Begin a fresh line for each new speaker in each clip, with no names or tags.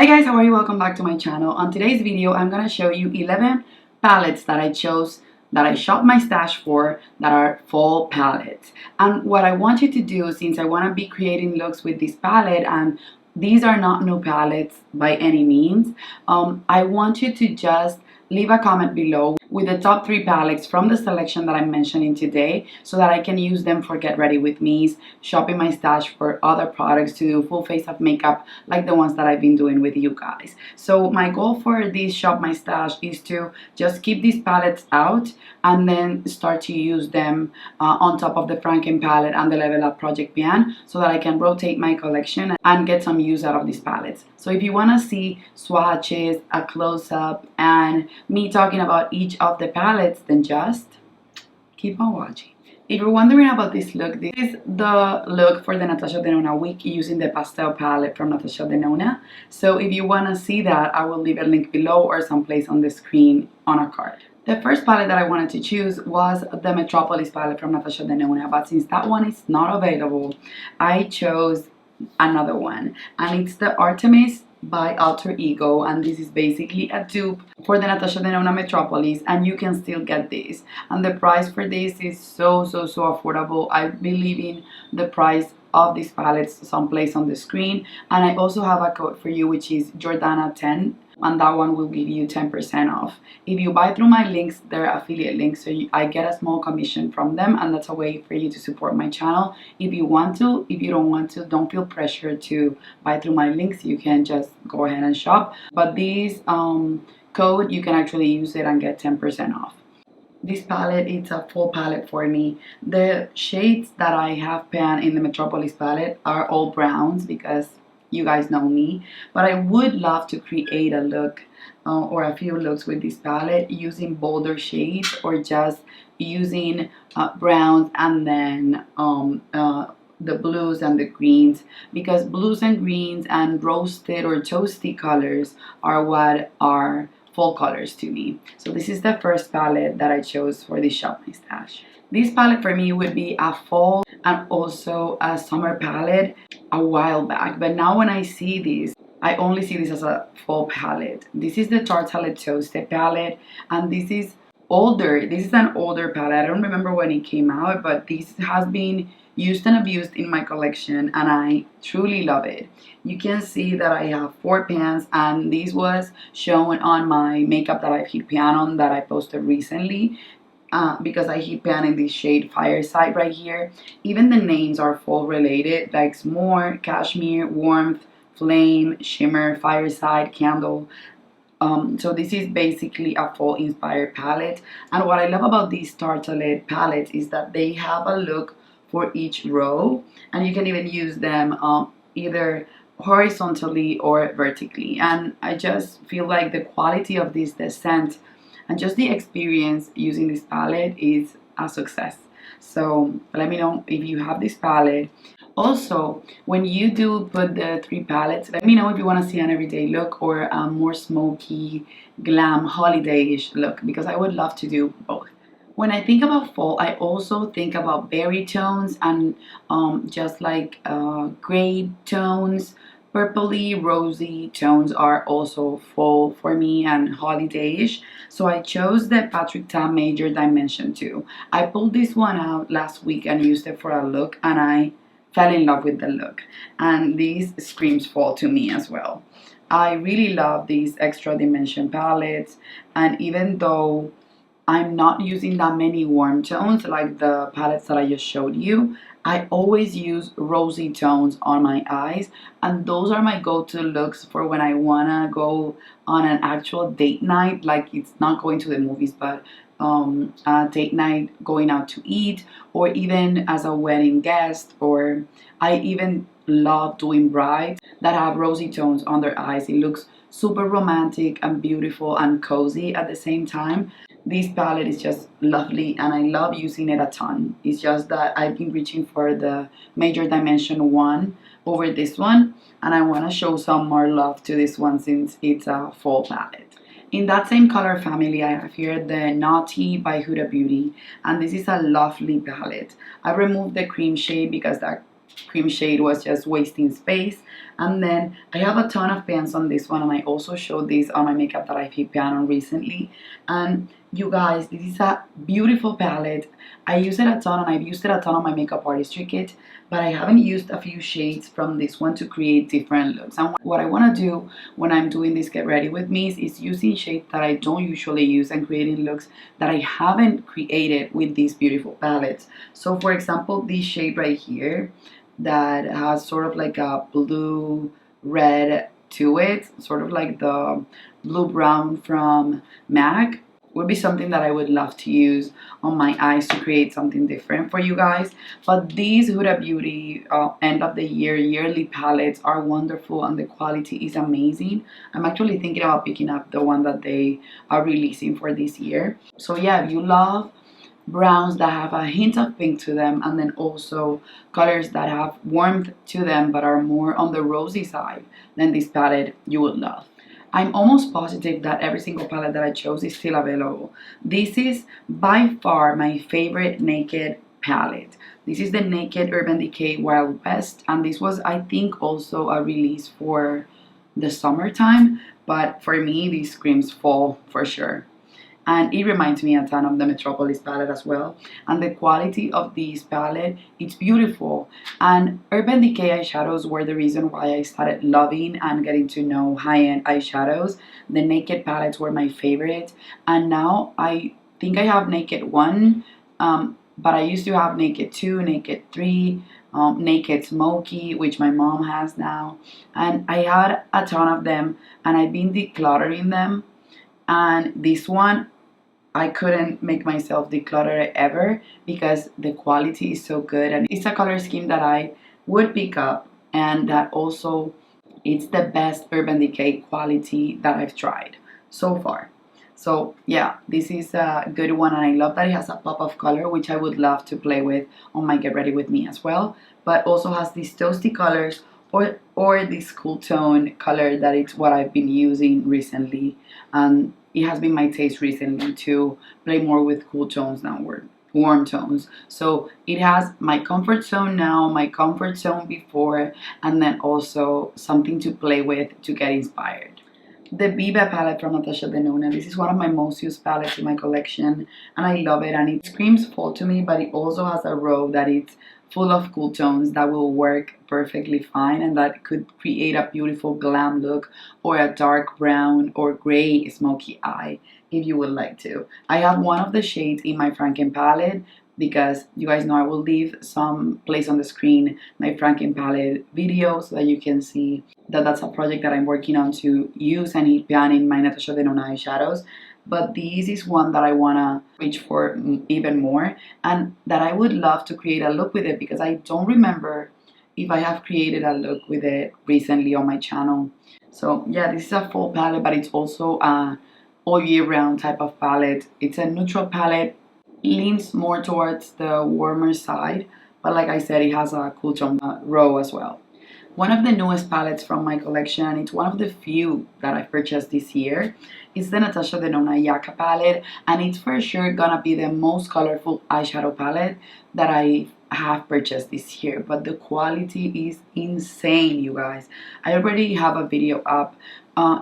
Hi guys, how are you? Welcome back to my channel. On today's video, I'm gonna show you 11 palettes that I chose, that I shopped my stash for, that are fall palettes. And what I want you to do, since I want to be creating looks with this palette, and these are not new palettes by any means, I want you to just leave a comment below with the top 3 palettes from the selection that I'm mentioning today, so that I can use them for get ready with me's, shopping my stash for other products to do full face of makeup like the ones that I've been doing with you guys. So my goal for this shop my stash is to just keep these palettes out and then start to use them on top of the Franken palette and the Level Up Project Pan, so that I can rotate my collection and get some use out of these palettes. So if you want to see swatches, a close-up, and me talking about each of the palettes, then just keep on watching. If you're wondering about this look, this is the look for the NATASHA Denona week using the pastel palette from NATASHA Denona. So if you want to see that, I will leave a link below or someplace on the screen on a card. The first palette that I wanted to choose was the Metropolis palette from NATASHA Denona, but since that one is not available, I chose another one, and it's the Artemis by Alter Ego, and this is basically a dupe for the NATASHA Denona Metropolis, and you can still get this, and the price for this is so affordable. I will leave in the price of these palettes someplace on the screen, and I also have a code for you, which is Jordana 10, and that one will give you 10% off. If you buy through my links, they're affiliate links, so I get a small commission from them, and that's a way for you to support my channel. If you want to. If you don't want to, don't feel pressured to buy through my links. You can just go ahead and shop, but this code, you can actually use it and get 10% off. This palette, it's a full palette for me. The shades that I have pan in the Metropolis palette are all browns because you guys know me, but I would love to create a look or a few looks with this palette using bolder shades, or just using browns and then the blues and the greens, because blues and greens and roasted or toasty colors are what are fall colors to me. So this is the first palette that I chose for this shop my stash. This palette for me would be a fall and also a summer palette a while back, but now when I see this, I only see this as a fall palette. This is the Tartelette Toasted palette, and this is older. This is an older palette. I don't remember when it came out, but this has been used and abused in my collection, and I truly love it. You can see that I have 4 pans, and this was shown on my makeup that I've heat pan on that I posted recently, because I heat pan in this shade Fireside right here. Even the names are fall related, like S'more, Cashmere, Warmth, Flame, Shimmer, Fireside, Candle. So this is basically a fall inspired palette, and what I love about these Tartelette palettes is that they have a look for each row, and you can even use them either horizontally or vertically, and I just feel like the quality of this, the scent, and just the experience using this palette is a success. So let me know if you have this palette. Also, when you do put the 3 palettes, let me know if you want to see an everyday look or a more smoky, glam, holiday-ish look, because I would love to do both. When I think about fall, I also think about berry tones and just like gray tones. Purpley, rosy tones are also fall for me and holiday-ish. So I chose the Patrick Ta Major Dimension 2. I pulled this one out last week and used it for a look, and I fell in love with the look. And these screams fall to me as well. I really love these extra dimension palettes, and even though I'm not using that many warm tones like the palettes that I just showed you, I always use rosy tones on my eyes, and those are my go-to looks for when I wanna go on an actual date night. Like, it's not going to the movies, but a date night, going out to eat, or even as a wedding guest. Or I even love doing brides that have rosy tones on their eyes. It looks super romantic and beautiful and cozy at the same time. This palette is just lovely, and I love using it a ton. It's just that I've been reaching for the Major Dimension 1 over this one, and I want to show some more love to this one since it's a fall palette. In that same color family, I have here the Naughty by Huda Beauty, and this is a lovely palette. I removed the cream shade because that cream shade was just wasting space. And then I have a ton of pans on this one, and I also showed this on my Makeup That I Feel pan on recently. And you guys, this is a beautiful palette. I use it a ton, and I've used it a ton on my makeup artistry kit, but I haven't used a few shades from this one to create different looks. And what I want to do when I'm doing this get ready with me is using shades that I don't usually use and creating looks that I haven't created with these beautiful palettes. So for example, this shade right here that has sort of like a blue red to it, sort of like the blue brown from MAC, would be something that I would love to use on my eyes to create something different for you guys. But these Huda Beauty end of the year yearly palettes are wonderful, and the quality is amazing. I'm actually thinking about picking up the one that they are releasing for this year. So yeah, if you love browns that have a hint of pink to them, and then also colors that have warmth to them but are more on the rosy side, then this palette you would love. I'm almost positive that every single palette that I chose is still available. This is by far my favorite Naked palette. This is the Naked Urban Decay Wild West, and this was, I think, also a release for the summertime, but for me this screams fall for sure. And it reminds me a ton of the Metropolis palette as well. And the quality of this palette, it's beautiful. And Urban Decay eyeshadows were the reason why I started loving and getting to know high-end eyeshadows. The Naked palettes were my favorite. And now I think I have Naked 1, but I used to have Naked 2, Naked 3, Naked Smoky, which my mom has now. And I had a ton of them, and I've been decluttering them. And this one, I couldn't make myself declutter it ever because the quality is so good, and it's a color scheme that I would pick up, and that also it's the best Urban Decay quality that I've tried so far. So yeah, this is a good one, and I love that it has a pop of color, which I would love to play with on my Get Ready With Me as well, but also has these toasty colors or this cool tone color that it's what I've been using recently. And it has been my taste recently to play more with cool tones than warm tones. So it has my comfort zone now, my comfort zone before, and then also something to play with to get inspired. The Biba palette from NATASHA Denona. This is one of my most used palettes in my collection, and I love it, and it screams fall to me, but it also has a row that it's full of cool tones that will work perfectly fine, and that could create a beautiful glam look or a dark brown or gray smoky eye if you would like to. I have one of the shades in my Franken palette because you guys know I will leave some place on the screen my Franken palette video so that you can see that that's a project that I'm working on to use and heat pan in my NATASHA Denona eyeshadows. But this is one that I want to reach for even more, and that I would love to create a look with it because I don't remember if I have created a look with it recently on my channel. So yeah, this is a fall palette, but it's also a all year round type of palette. It's a neutral palette, leans more towards the warmer side, but like I said, it has a cool tone row as well. One of the newest palettes from my collection, it's one of the few that I've purchased this year, is the NATASHA Denona Yucca palette, and it's for sure gonna be the most colorful eyeshadow palette that I have purchased this year, but the quality is insane, you guys. I already have a video up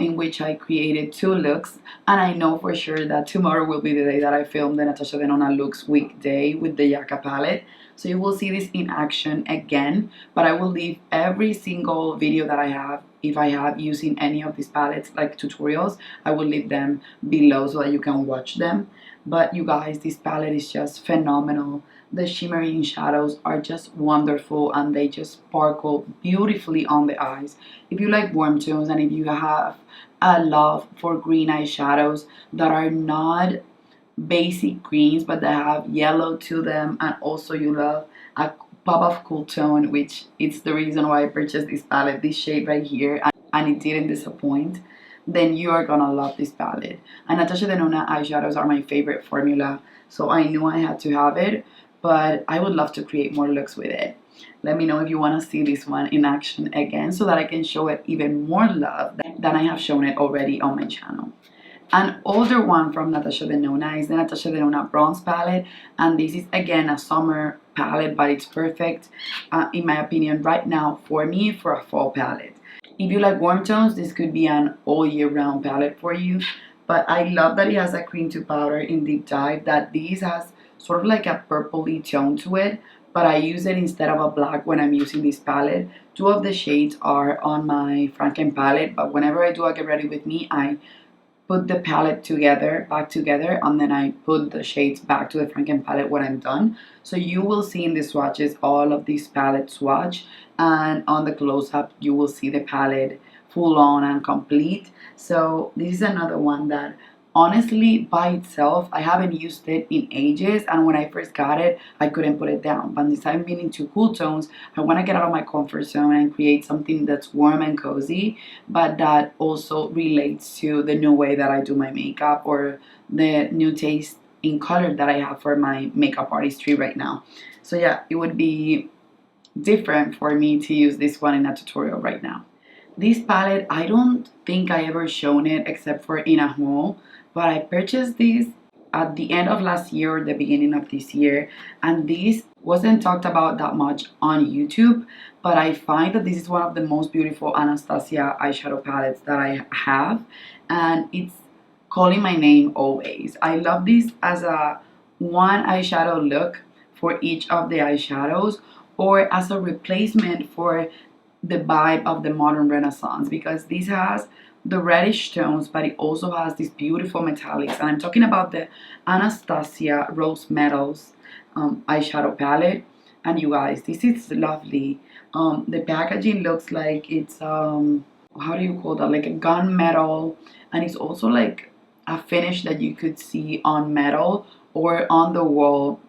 in which I created 2 looks, and I know for sure that tomorrow will be the day that I film the NATASHA Denona looks weekday with the Yucca palette. So you will see this in action again, but I will leave every single video that I have, if I have using any of these palettes, like tutorials, I will leave them below so that you can watch them. But you guys, this palette is just phenomenal. The shimmering shadows are just wonderful, and they just sparkle beautifully on the eyes. If you like warm tones, and if you have a love for green eyeshadows that are not basic greens but that have yellow to them, and also you love a pop of cool tone, which it's the reason why I purchased this palette, this shade right here, and it didn't disappoint, then you are gonna love this palette. And NATASHA Denona eyeshadows are my favorite formula, so I knew I had to have it, but I would love to create more looks with it. Let me know if you want to see this one in action again so that I can show it even more love than I have shown it already on my channel. An older one from Natasha Denona is the Natasha Denona Bronze palette, and this is again a summer palette, but it's perfect in my opinion right now for me for a fall palette. If you like warm tones, this could be an all year round palette for you. But I love that it has a cream to powder in Deep Dive, that this has sort of like a purpley tone to it, but I use it instead of a black when I'm using this palette. Two of the shades are on my Franken palette, but whenever I do a Get Ready With Me, I put the palette together, back together, and then I put the shades back to the Franken palette when I'm done. So you will see in the swatches all of these palette swatch, and on the close-up you will see the palette full on and complete. So this is another one that honestly by itself I haven't used it in ages, and when I first got it I couldn't put it down. But since I've been into cool tones, I want to get out of my comfort zone and create something that's warm and cozy, but that also relates to the new way that I do my makeup or the new taste in color that I have for my makeup artistry right now. So yeah, it would be different for me to use this one in a tutorial right now. This palette, I don't think I ever shown it except for in a haul, but I purchased this at the end of last year or the beginning of this year, and this wasn't talked about that much on YouTube, but I find that this is one of the most beautiful Anastasia eyeshadow palettes that I have, and it's calling my name always. I love this as a one eyeshadow look for each of the eyeshadows, or as a replacement for the vibe of the modern renaissance, because this has the reddish tones but it also has these beautiful metallics, and I'm talking about the Anastasia Rose Metals eyeshadow palette. And you guys, this is lovely. The packaging looks like it's how do you call that, like a gunmetal, and it's also like a finish that you could see on metal or on the wall.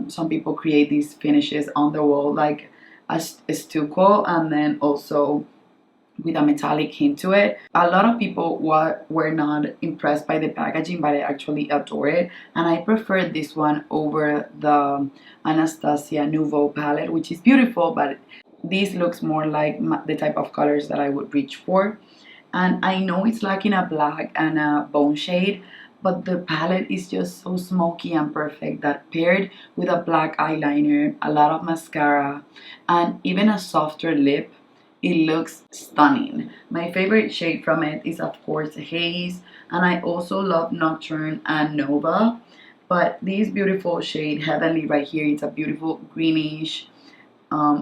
Some people create these finishes on the wall like a stucco, and then also with a metallic hint to it. A lot of people were not impressed by the packaging, but I actually adore it, and I prefer this one over the Anastasia Nouveau palette, which is beautiful, but this looks more like the type of colors that I would reach for. And I know it's lacking a black and a bone shade, but the palette is just so smoky and perfect that paired with a black eyeliner, a lot of mascara, and even a softer lip, it looks stunning. My favorite shade from it is of course Haze, and I also love Nocturne and Nova. But this beautiful shade Heavenly right here, it's a beautiful greenish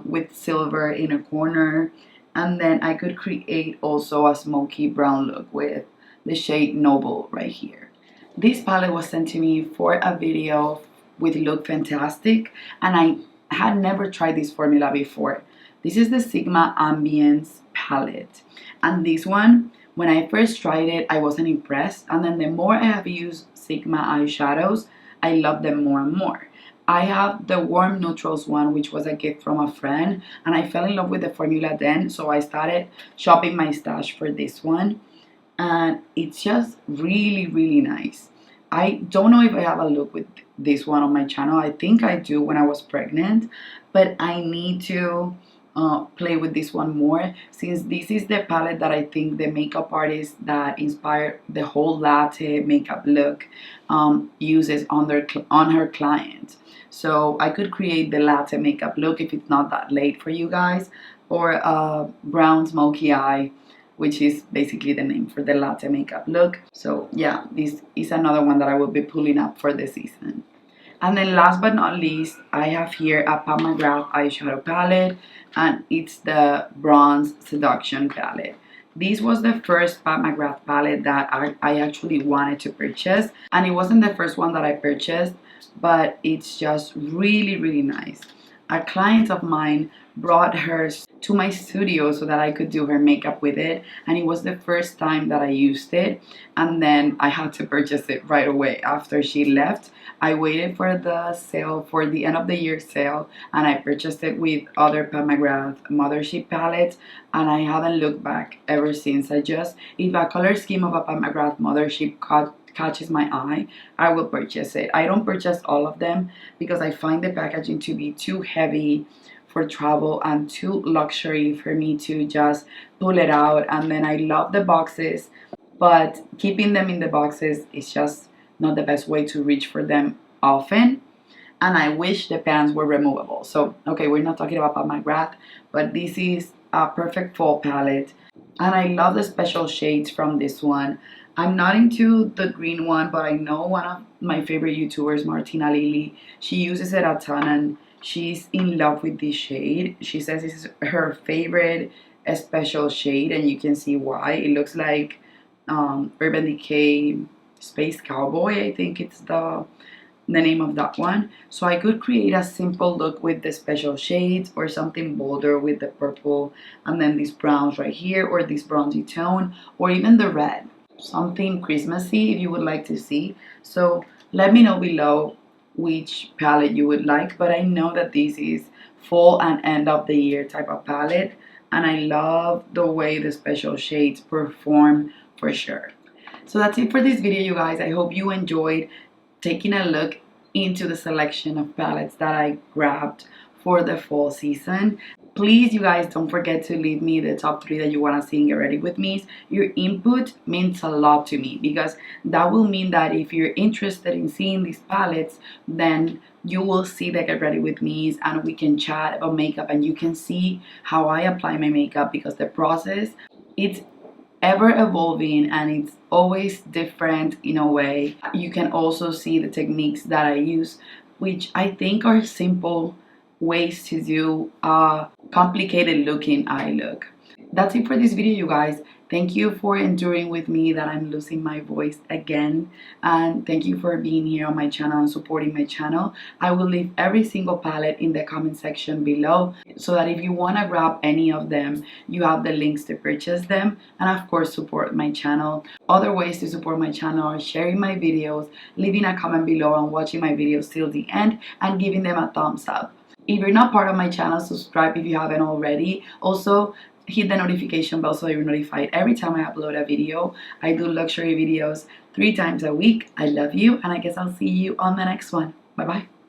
with silver in a corner. And then I could create also a smoky brown look with the shade Noble right here. This palette was sent to me for a video with Look Fantastic, and I had never tried this formula before. This is the Sigma Ambience palette, and this one, when I first tried it, I wasn't impressed, and then the more I have used Sigma eyeshadows, I love them more and more. I have the Warm Neutrals one, which was a gift from a friend, and I fell in love with the formula then, so I started shopping my stash for this one, and it's just really nice. I don't know if I have a look with this one on my channel. I think I do when I was pregnant, but I need to play with this one more, since this is the palette that I think the makeup artist that inspired the whole latte makeup look uses on her client. So I could create the latte makeup look if it's not that late for you guys, or a brown smoky eye, which is basically the name for the latte makeup look. So yeah, this is another one that I will be pulling up for the season. And then last but not least, I have here a Pat McGrath eyeshadow palette, and it's the Bronze Seduction palette. This was the first Pat McGrath palette that I actually wanted to purchase, and it wasn't the first one that I purchased, but it's just really nice. A client of mine brought hers to my studio so that I could do her makeup with it, and it was the first time that I used it, and then I had to purchase it right away after she left. I waited for the sale, for the end of the year sale, and I purchased it with other Pat McGrath Mothership palettes, and I haven't looked back ever since. If a color scheme of a Pat McGrath Mothership catches my eye, I will purchase it. I don't purchase all of them because I find the packaging to be too heavy for travel and too luxury for me to just pull it out. And then I love the boxes but keeping them in the boxes is just not the best way to reach for them often. And I wish the pans were removable. So, okay, we're not talking about my graph, but this is a perfect fall palette. And I love the special shades from this one. I'm not into the green one, but I know one of my favorite YouTubers, Martina Lily, she uses it a ton and she's in love with this shade. She says this is her favorite special shade, and you can see why. It looks like Urban Decay Space Cowboy, I think it's the name of that one. So I could create a simple look with the special shades, or something bolder with the purple and then these browns right here, or this bronzy tone, or even the red, something Christmassy if you would like to see. So let me know below which palette you would like, but I know that this is fall and end of the year type of palette, and I love the way the special shades perform for sure. So that's it for this video, you guys. I hope you enjoyed taking a look into the selection of palettes that I grabbed for the fall season. Please, you guys, don't forget to leave me the top 3 that you want to see and get ready with me. Your input means a lot to me, because that will mean that if you're interested in seeing these palettes, then you will see the get ready with me and we can chat about makeup, and you can see how I apply my makeup, because the process, it's ever evolving and it's always different in a way. You can also see the techniques that I use, which I think are simple ways to do a complicated looking eye look. That's it for this video, you guys. Thank you for enduring with me that I'm losing my voice again, and thank you for being here on my channel and supporting my channel. I will leave every single palette in the comment section below, so that if you want to grab any of them, you have the links to purchase them, and of course support my channel. Other ways to support my channel are sharing my videos, leaving a comment below, and watching my videos till the end and giving them a thumbs up. If you're not part of my channel, subscribe if you haven't already. Also, hit the notification bell so you're notified every time I upload a video. I do luxury videos 3 times a week. I love you, and I guess I'll see you on the next one. Bye bye.